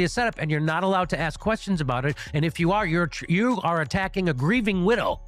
a setup, and you're not allowed to ask questions about it. And if you are, you are attacking a grieving widow.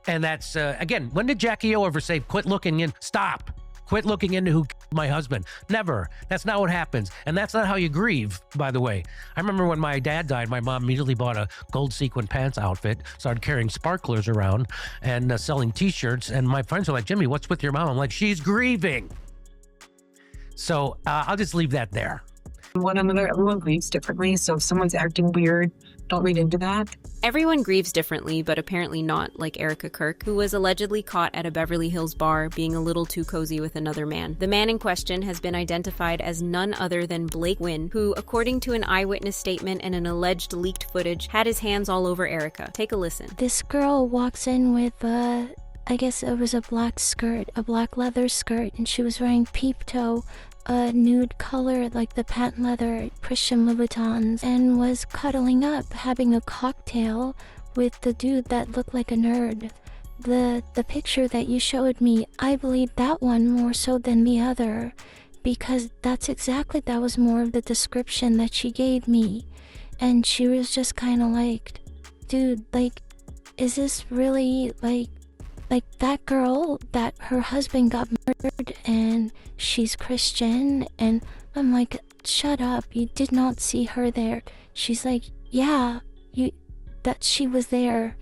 And that's, again, when did Jackie O ever say, quit looking in, stop, quit looking into who killed my husband? Never. That's not what happens. And that's not how you grieve, by the way. I remember when my dad died, my mom immediately bought a gold sequin pants outfit, started carrying sparklers around and selling t-shirts. And my friends are like, Jimmy, what's with your mom? I'm like, she's grieving. So I'll just leave that there. One another, everyone grieves differently. So if someone's acting weird, don't read into that. Everyone grieves differently, but apparently not like Erika Kirk, who was allegedly caught at a Beverly Hills bar being a little too cozy with another man. The man in question has been identified as none other than Blake Wynn, who, according to an eyewitness statement and an alleged leaked footage, had his hands all over Erika. Take a listen. This girl walks in with I guess it was a black skirt, a black leather skirt, and she was wearing peep toe, a nude color like the patent leather Christian Louboutins, and was cuddling up, having a cocktail with the dude that looked like a nerd. The picture that you showed me, I believe that one more so than the other, because that was more of the description that she gave me. And she was just kind of like, dude, like, is this really like that girl that her husband got murdered and she's Christian? And I'm like, shut up, you did not see her there. She's like, yeah, she was there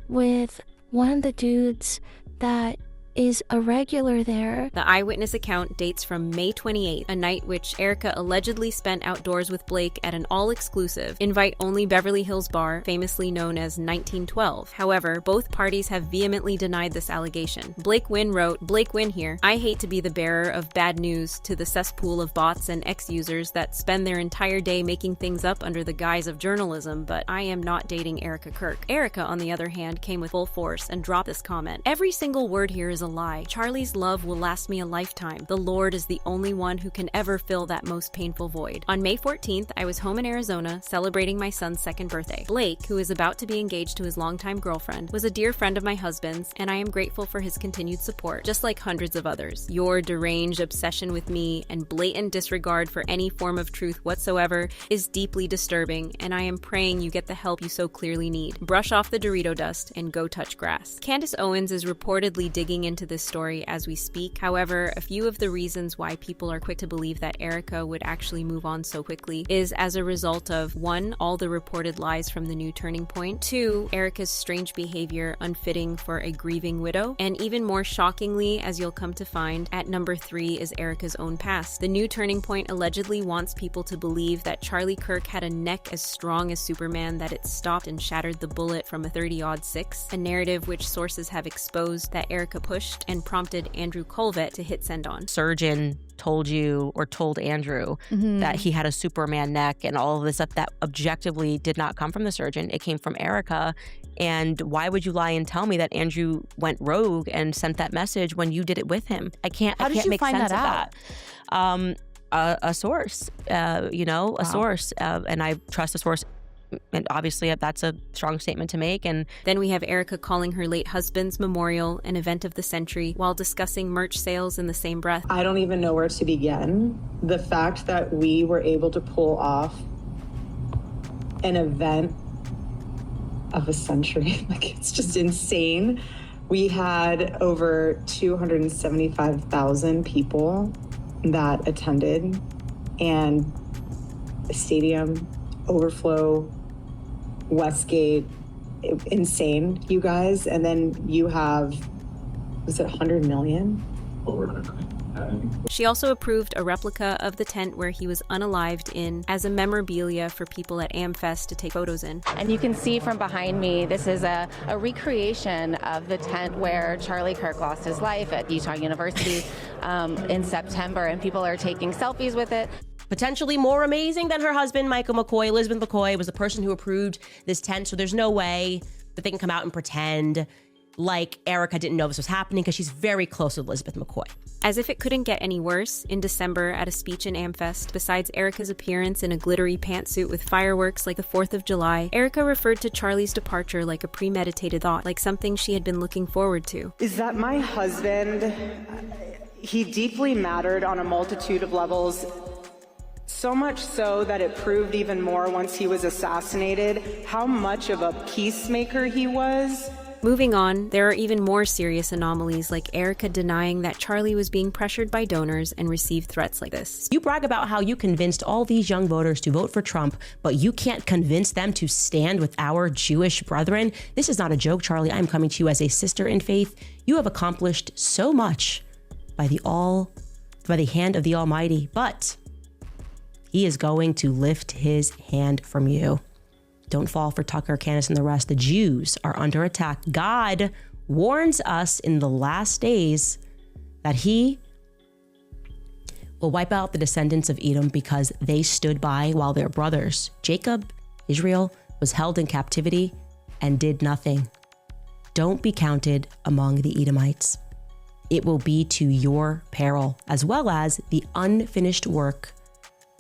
with one of the dudes that is a regular there. The eyewitness account dates from May 28th, a night which Erika allegedly spent outdoors with Blake at an all-exclusive, invite-only Beverly Hills bar, famously known as 1912. However, both parties have vehemently denied this allegation. Blake Wynn wrote, "Blake Wynn here. I hate to be the bearer of bad news to the cesspool of bots and ex-users that spend their entire day making things up under the guise of journalism, but I am not dating Erika Kirk." Erika, on the other hand, came with full force and dropped this comment. "Every single word here is a lie. Charlie's love will last me a lifetime. The Lord is the only one who can ever fill that most painful void." On May 14th, I was home in Arizona celebrating my son's second birthday. Blake, who is about to be engaged to his longtime girlfriend, was a dear friend of my husband's, and I am grateful for his continued support, just like hundreds of others. Your deranged obsession with me and blatant disregard for any form of truth whatsoever is deeply disturbing, and I am praying you get the help you so clearly need. Brush off the Dorito dust and go touch grass. Candace Owens is reportedly digging into this story as we speak. However, a few of the reasons why people are quick to believe that Erika would actually move on so quickly is as a result of 1, all the reported lies from the new turning point, 2, Erika's strange behavior unfitting for a grieving widow, and even more shockingly, as you'll come to find, at number 3 is Erika's own past. The new turning point allegedly wants people to believe that Charlie Kirk had a neck as strong as Superman that it stopped and shattered the bullet from a 30-06, a narrative which sources have exposed that Erika pushed and prompted Andrew Colvett to hit send on. Surgeon told you or told Andrew that he had a Superman neck and all of this stuff that objectively did not come from the surgeon. It came from Erika. And why would you lie and tell me that Andrew went rogue and sent that message when you did it with him? I can't make sense of that. A source, a source. And I trust the source. And obviously that's a strong statement to make. And then we have Erika calling her late husband's memorial an event of the century while discussing merch sales in the same breath. I don't even know where to begin. The fact that we were able to pull off an event of a century, like, it's just insane. We had over 275,000 people that attended, and the stadium, overflow, Westgate, insane, you guys. And then you have, was it 100 million? Over 100 million. She also approved a replica of the tent where he was unalived in as a memorabilia for people at AmFest to take photos in. And you can see from behind me, this is a recreation of the tent where Charlie Kirk lost his life at Utah University in September, and people are taking selfies with it. Potentially more amazing than her husband, Michael McCoy. Elizabeth McCoy was the person who approved this tent, so there's no way that they can come out and pretend like Erika didn't know this was happening, because she's very close to Elizabeth McCoy. As if it couldn't get any worse, in December at a speech in AmFest, besides Erika's appearance in a glittery pantsuit with fireworks like the 4th of July, Erika referred to Charlie's departure like a premeditated thought, like something she had been looking forward to. Is that my husband, he deeply mattered on a multitude of levels So much so that it proved even more once he was assassinated how much of a peacemaker he was. Moving on, there are even more serious anomalies like Erika denying that Charlie was being pressured by donors and received threats like this. You brag about how you convinced all these young voters to vote for Trump, but you can't convince them to stand with our Jewish brethren. This is not a joke, Charlie. I'm coming to you as a sister in faith. You have accomplished so much by the hand of the Almighty, but he is going to lift his hand from you. Don't fall for Tucker, Candace, and the rest. The Jews are under attack. God warns us in the last days that he will wipe out the descendants of Edom because they stood by while their brothers, Jacob, Israel, was held in captivity and did nothing. Don't be counted among the Edomites. It will be to your peril, as well as the unfinished work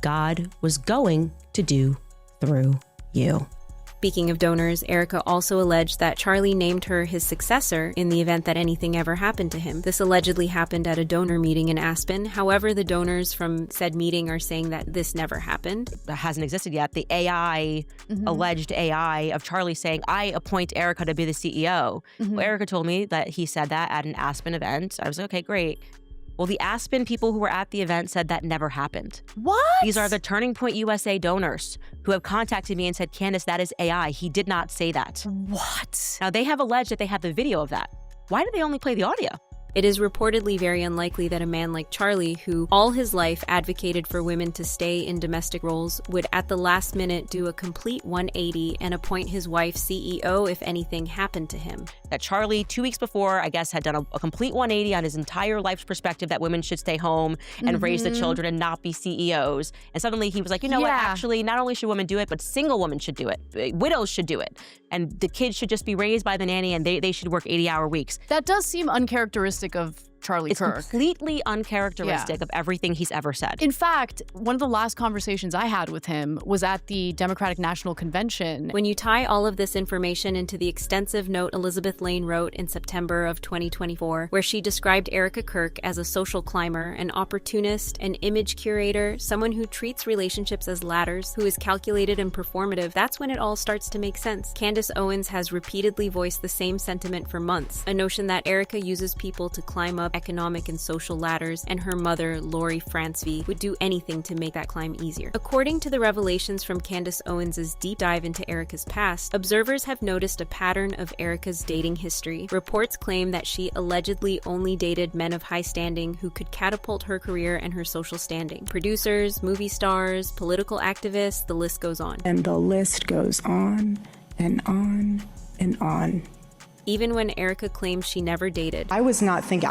God was going to do through you. Speaking of donors, Erika also alleged that Charlie named her his successor in the event that anything ever happened to him. This allegedly happened at a donor meeting in Aspen. However, the donors from said meeting are saying that this never happened. That hasn't existed yet. The alleged AI of Charlie saying, I appoint Erika to be the CEO. Well, Erika told me that he said that at an Aspen event. I was like, okay, great. Well, the Aspen people who were at the event said that never happened. What? These are the Turning Point USA donors who have contacted me and said, Candace, that is AI. He did not say that. What? Now, they have alleged that they have the video of that. Why did they only play the audio? It is reportedly very unlikely that a man like Charlie, who all his life advocated for women to stay in domestic roles, would at the last minute do a complete 180 and appoint his wife CEO if anything happened to him. That Charlie, 2 weeks before, I guess, had done a complete 180 on his entire life's perspective that women should stay home and raise the children and not be CEOs. And suddenly he was like, you know what, actually, not only should women do it, but single women should do it. Widows should do it. And the kids should just be raised by the nanny and they should work 80-hour weeks. That does seem uncharacteristic of Charlie Kirk. It's completely uncharacteristic of everything he's ever said. In fact, one of the last conversations I had with him was at the Democratic National Convention. When you tie all of this information into the extensive note Elizabeth Lane wrote in September of 2024, where she described Erika Kirk as a social climber, an opportunist, an image curator, someone who treats relationships as ladders, who is calculated and performative, that's when it all starts to make sense. Candace Owens has repeatedly voiced the same sentiment for months, a notion that Erika uses people to climb up economic and social ladders, and her mother, Lori Francevy, would do anything to make that climb easier. According to the revelations from Candace Owens' deep dive into Erika's past, observers have noticed a pattern of Erika's dating history. Reports claim that she allegedly only dated men of high standing who could catapult her career and her social standing. Producers, movie stars, political activists, the list goes on. And the list goes on and on and on. Even when Erika claims she never dated. I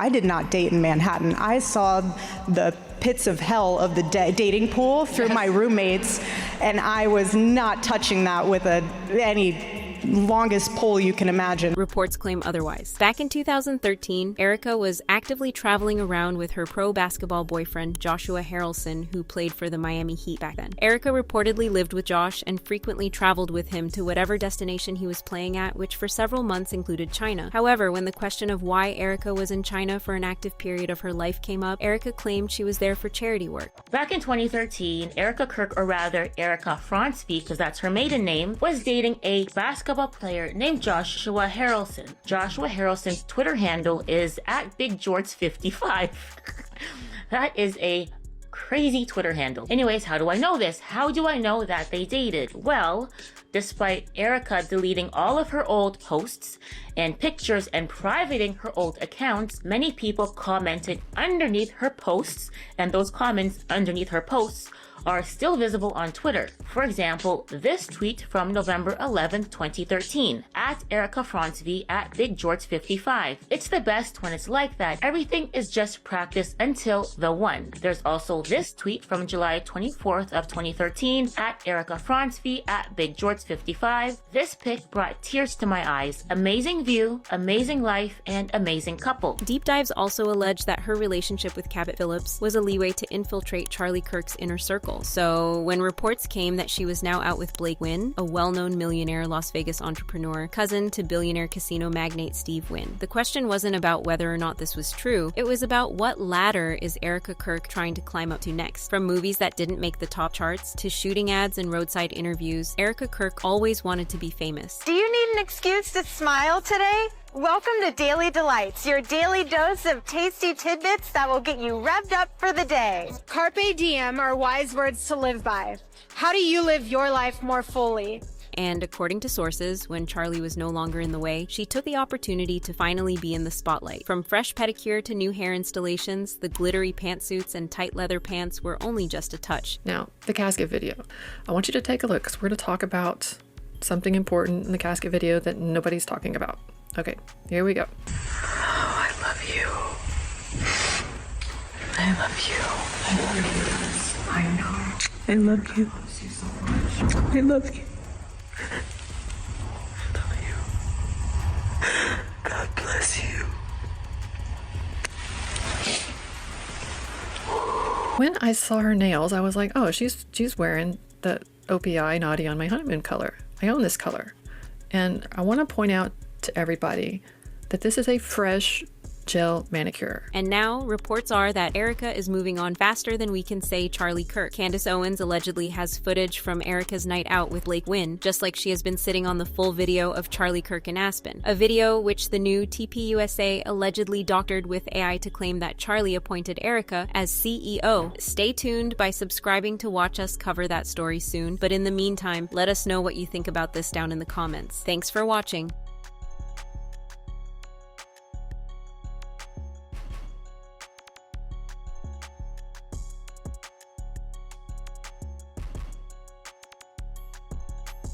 did not date in Manhattan. I saw the pits of hell of the dating pool through my roommates, and I was not touching that with any longest pole you can imagine. Reports claim otherwise. Back in 2013, Erika was actively traveling around with her pro basketball boyfriend, Joshua Harrelson, who played for the Miami Heat back then. Erika reportedly lived with Josh and frequently traveled with him to whatever destination he was playing at, which for several months included China. However, when the question of why Erika was in China for an active period of her life came up, Erika claimed she was there for charity work. Back in 2013, Erika Kirk, or rather Erika Francevy, because that's her maiden name, was dating a basketball player named Joshua Harrelson. Joshua Harrelson's Twitter handle is @BigGeorge55. That is a crazy Twitter handle. Anyways, how do I know this? How do I know that they dated? Well, despite Erika deleting all of her old posts and pictures and privating her old accounts, many people commented underneath her posts, and those comments underneath her posts are still visible on Twitter. For example, this tweet from November 11, 2013, @Erika Francevy @BigGeorge55. It's the best when it's like that. Everything is just practice until the one. There's also this tweet from July 24th of 2013, @Erika Francevy @BigGeorge55. 55. This pic brought tears to my eyes. Amazing view, amazing life, and amazing couple. Deep Dives also alleged that her relationship with Cabot Phillips was a leeway to infiltrate Charlie Kirk's inner circle. So when reports came that she was now out with Blake Wynn, a well-known millionaire Las Vegas entrepreneur, cousin to billionaire casino magnate Steve Wynn, the question wasn't about whether or not this was true, it was about what ladder is Erika Kirk trying to climb up to next. From movies that didn't make the top charts to shooting ads and roadside interviews, Erika Kirk always wanted to be famous. Do you need an excuse to smile today? Welcome to Daily Delights, your daily dose of tasty tidbits that will get you revved up for the day. Carpe diem are wise words to live by. How do you live your life more fully? And according to sources, when Charlie was no longer in the way, she took the opportunity to finally be in the spotlight. From fresh pedicure to new hair installations, the glittery pantsuits and tight leather pants were only just a touch. Now, the casket video. I want you to take a look because we're going to talk about something important in the casket video that nobody's talking about. Okay, here we go. Oh, I love you. I love you. I love you. I know. I love you. I love you. I love you. God bless you. When I saw her nails, I was like, oh, she's wearing the OPI Naughty on My Honeymoon color. I own this color. And I want to point out to everybody that this is a fresh gel manicure. And now, reports are that Erika is moving on faster than we can say Charlie Kirk. Candace Owens allegedly has footage from Erika's night out with Blake Wynn, just like she has been sitting on the full video of Charlie Kirk in Aspen. A video which the new TPUSA allegedly doctored with AI to claim that Charlie appointed Erika as CEO. Stay tuned by subscribing to watch us cover that story soon, but in the meantime, let us know what you think about this down in the comments. Thanks for watching.